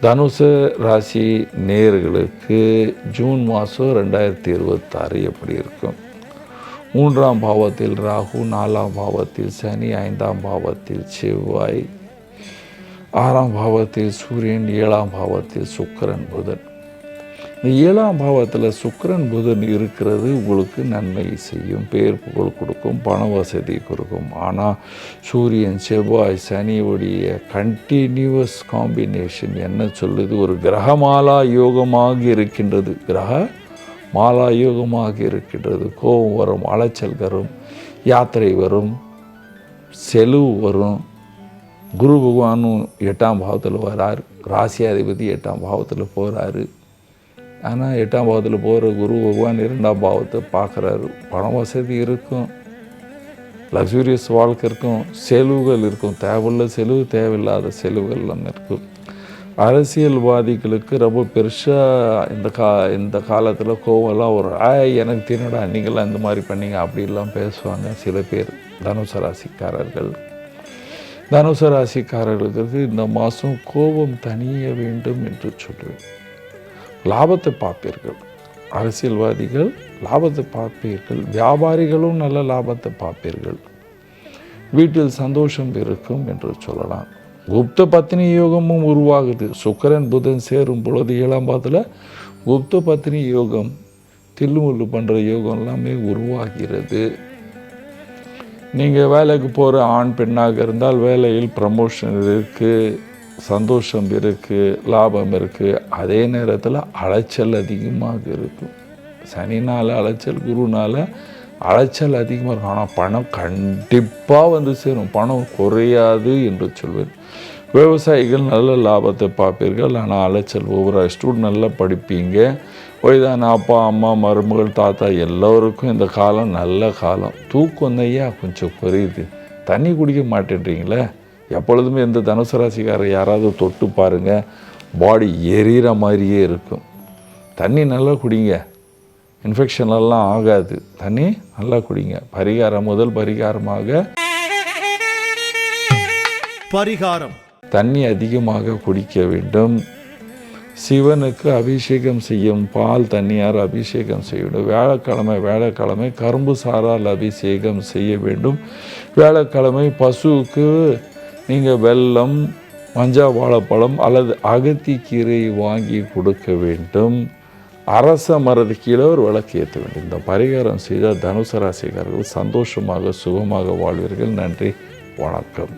தனுசு ராசி நேயர்களுக்கு ஜூன் மாதம் 2026 எப்படி இருக்கும்? 3ஆம் பாவத்தில் ராகு, 4ஆம் பாவத்தில் சனி, 5ஆம் பாவத்தில் செவ்வாய், 6ஆம் பாவத்தில் சூரியன், 7ஆம் பாவத்தில் சுக்கிரன், புதன். இந்த 7ஆம் பாவத்தில் சுக்கிரன் புதன் இருக்கிறது உங்களுக்கு நன்மை செய்யும், பேர் புகழ் கொடுக்கும், பண வசதி கொடுக்கும். ஆனால் சூரியன் செவ்வாய் சனியுடைய கண்டினியூவஸ் காம்பினேஷன் என்ன சொல்லுது? ஒரு கிரகமாலா யோகமாக இருக்கின்றது. கிரக மாலா யோகமாக இருக்கின்றது. கோபம் வரும், அலைச்சல் வரும், யாத்திரை வரும், செலவு வரும். குரு பகவானும் 8ஆம் பாவத்தில் வரார், ராசியாதிபதி 8ஆம் பாவத்தில் போகிறாரு. ஆனால் 8ஆம் பாவத்தில் போகிற குரு பகவான் 2ஆம் பாவத்தை பார்க்குறாரு. பண வசதி இருக்கும், லக்ஸூரியஸ் வாழ்க்கை இருக்கும், செலவுகள் இருக்கும், தேவையுள்ள செலவு, தேவையில்லாத செலவுகள் எல்லாம் இருக்கும். அரசியல்வாதிகளுக்கு ரொம்ப பெருசாக இந்த காலத்தில் கோவம்லாம் ஒரு எனக்கு தின்னடா நீங்களாம் இந்த மாதிரி பண்ணீங்க அப்படிலாம் பேசுவாங்க சில பேர். தனுசு ராசிக்காரர்கள், தனுசு ராசிக்காரர்களுக்கு இந்த மாதம் கோபம் தணிய வேண்டும் என்று சொல்லுவேன். லாபத்தை பார்ப்பீர்கள், அரசியல்வாதிகள் லாபத்தை பார்ப்பீர்கள், வியாபாரிகளும் நல்ல லாபத்தை பார்ப்பீர்கள், வீட்டில் சந்தோஷம் இருக்கும் என்று சொல்லலாம். குப்த பத்னி யோகமும் உருவாகுது. சுக்கிரன் புதன் சேரும் பொழுது 7ஆம் பாவத்தில் குப்த பத்னி யோகம், தில்லுமுள்ளு பண்ணுற யோகம் எல்லாமே உருவாகிறது. நீங்கள் வேலைக்கு போகிற ஆண் பெண்ணாக இருந்தால் வேலையில் ப்ரமோஷன் இருக்குது, சந்தோஷம் இருக்குது, லாபம் இருக்குது. அதே நேரத்தில் அலைச்சல் அதிகமாக இருக்கும். சனினால் அலைச்சல், குருனால் அலைச்சல் அதிகமாக இருக்கும். ஆனால் பணம் கண்டிப்பாக வந்து சேரும், பணம் குறையாது என்று சொல்வேன். விவசாயிகள் நல்ல லாபத்தை பார்ப்பீர்கள், ஆனால் அலைச்சல் ஒவ்வொரு ஸ்டூடெண்ட் நல்லா படிப்பீங்க. வயதான அப்பா அம்மா மருமகள் தாத்தா எல்லோருக்கும் இந்த காலம் நல்ல காலம். தூக்கம் தையா கொஞ்சம் குறையுது. தண்ணி குடிக்க மாட்டேன்றீங்களே. எப்பொழுதுமே இந்த தனுசு ராசிக்காரர் யாராவது தொட்டு பாருங்கள், பாடி எரிகிற மாதிரியே இருக்கும். தண்ணி நல்லா குடிங்க, இன்ஃபெக்ஷன்லாம் ஆகாது. தண்ணி நல்லா குடிங்க. பரிகாரம், முதல் பரிகாரமாக தண்ணி அதிகமாக குடிக்க வேண்டும். சிவனுக்கு அபிஷேகம் செய்யும் பால் தண்ணியார் அபிஷேகம் செய்ய வேண்டும். வியாழக்கிழமை கரும்பு சாரால் அபிஷேகம் செய்ய வேண்டும். வியாழக்கிழமை பசுவுக்கு நீங்கள் வெல்லம், மஞ்சா வாழைப்பழம் அல்லது அகத்திக்கீரை வாங்கி கொடுக்க வேண்டும். அரச மரத்து கீழே ஒரு விளக்கு ஏற்ற வேண்டும். இந்த பரிகாரம் செய்தால் தனுசு ராசிக்காரர்கள் சந்தோஷமாக சுகமாக வாழ்வீர்கள். நன்றி, வணக்கம்.